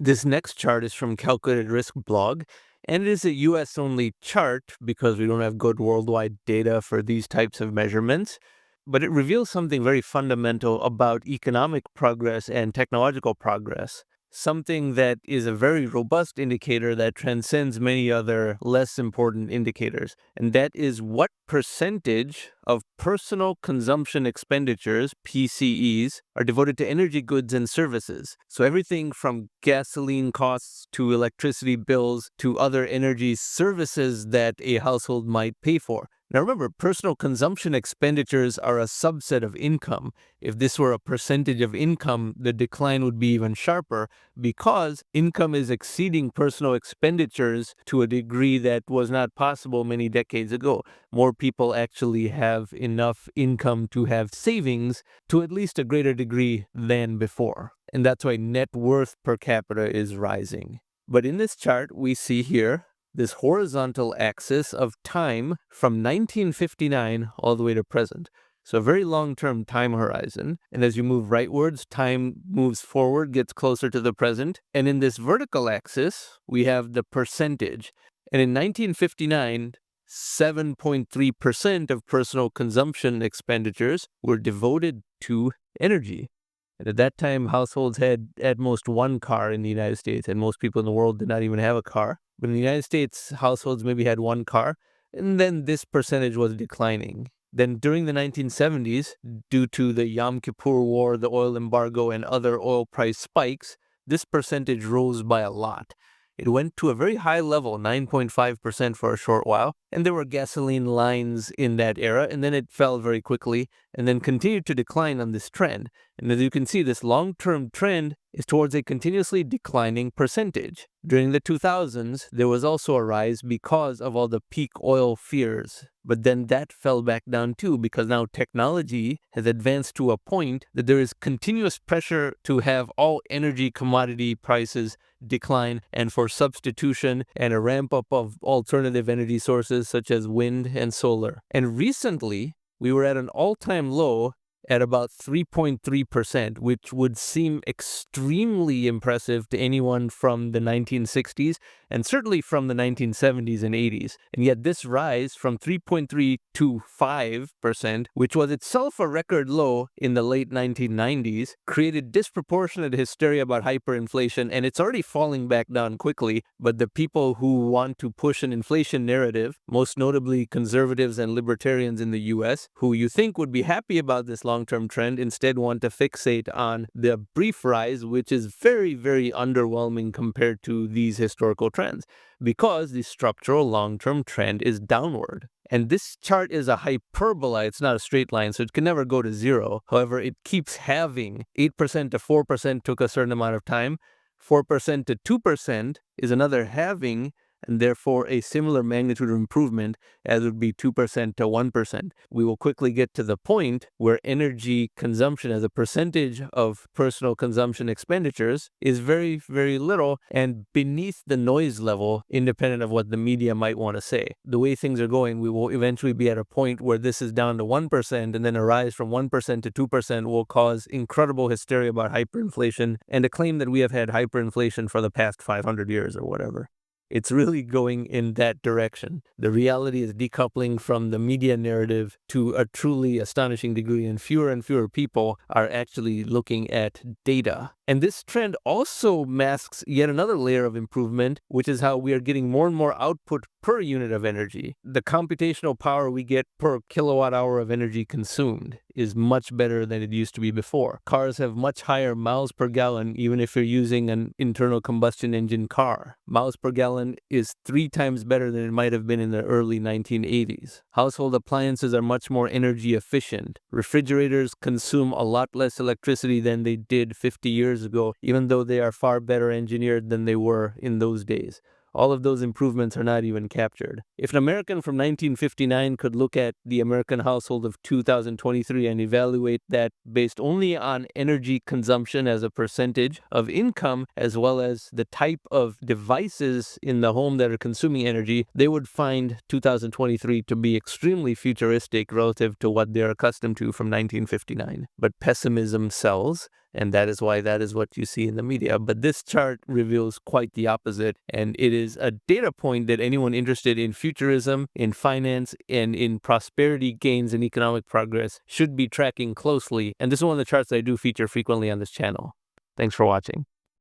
This next chart is from Calculated Risk blog, and it is a US-only chart because we don't have good worldwide data for these types of measurements. But it reveals something very fundamental about economic progress and technological progress, something that is a very robust indicator that transcends many other less important indicators. And that is what percentage of personal consumption expenditures, PCEs, are devoted to energy goods and services. So everything from gasoline costs to electricity bills to other energy services that a household might pay for. Now remember, personal consumption expenditures are a subset of income. If this were a percentage of income, the decline would be even sharper because income is exceeding personal expenditures to a degree that was not possible many decades ago. More people actually have enough income to have savings to at least a greater degree than before. And that's why net worth per capita is rising. But in this chart, we see here this horizontal axis of time from 1959 all the way to present. So a very long-term time horizon. And as you move rightwards, time moves forward, gets closer to the present. And in this vertical axis, we have the percentage. And in 1959, 7.3% of personal consumption expenditures were devoted to energy. And at that time, households had at most one car in the United States, and most people in the world did not even have a car. But in the United States, households maybe had one car, and then this percentage was declining. Then during the 1970s, due to the Yom Kippur War, the oil embargo, and other oil price spikes, this percentage rose by a lot. It went to a very high level, 9.5% for a short while, and there were gasoline lines in that era, and then it fell very quickly, and then continued to decline on this trend. And as you can see, this long-term trend is towards a continuously declining percentage. During the 2000s, there was also a rise because of all the peak oil fears. But then that fell back down too, because now technology has advanced to a point that there is continuous pressure to have all energy commodity prices decline and for substitution and a ramp up of alternative energy sources such as wind and solar. And recently, we were at an all-time low at about 3.3%, which would seem extremely impressive to anyone from the 1960s and certainly from the 1970s and 80s. And yet this rise from 3.3 to 5%, which was itself a record low in the late 1990s, created disproportionate hysteria about hyperinflation, and it's already falling back down quickly. But the people who want to push an inflation narrative, most notably conservatives and libertarians in the US, who you think would be happy about this long-term trend, instead want to fixate on the brief rise, which is very, very underwhelming compared to these historical trends, because the structural long-term trend is downward. And this chart is a hyperbola. It's not a straight line, so it can never go to zero. However, it keeps halving. 8% to 4% took a certain amount of time. 4% to 2% is another halving, and therefore a similar magnitude of improvement as would be 2% to 1%. We will quickly get to the point where energy consumption as a percentage of personal consumption expenditures is very, very little and beneath the noise level, independent of what the media might want to say. The way things are going, we will eventually be at a point where this is down to 1%, and then a rise from 1% to 2% will cause incredible hysteria about hyperinflation and a claim that we have had hyperinflation for the past 500 years or whatever. It's really going in that direction. The reality is decoupling from the media narrative to a truly astonishing degree, and fewer people are actually looking at data. And this trend also masks yet another layer of improvement, which is how we are getting more and more output per unit of energy. The computational power we get per kilowatt hour of energy consumed is much better than it used to be before. Cars have much higher miles per gallon, even if you're using an internal combustion engine car. Miles per gallon is 3 times better than it might have been in the early 1980s. Household appliances are much more energy efficient. Refrigerators consume a lot less electricity than they did 50 years ago, even though they are far better engineered than they were in those days. All of those improvements are not even captured. If an American from 1959 could look at the American household of 2023 and evaluate that based only on energy consumption as a percentage of income, as well as the type of devices in the home that are consuming energy, they would find 2023 to be extremely futuristic relative to what they're accustomed to from 1959. But pessimism sells, And that is why that is what you see in the media. But this chart reveals quite the opposite. And it is a data point that anyone interested in futurism, in finance, and in prosperity gains and economic progress should be tracking closely. And this is one of the charts that I do feature frequently on this channel. Thanks for watching.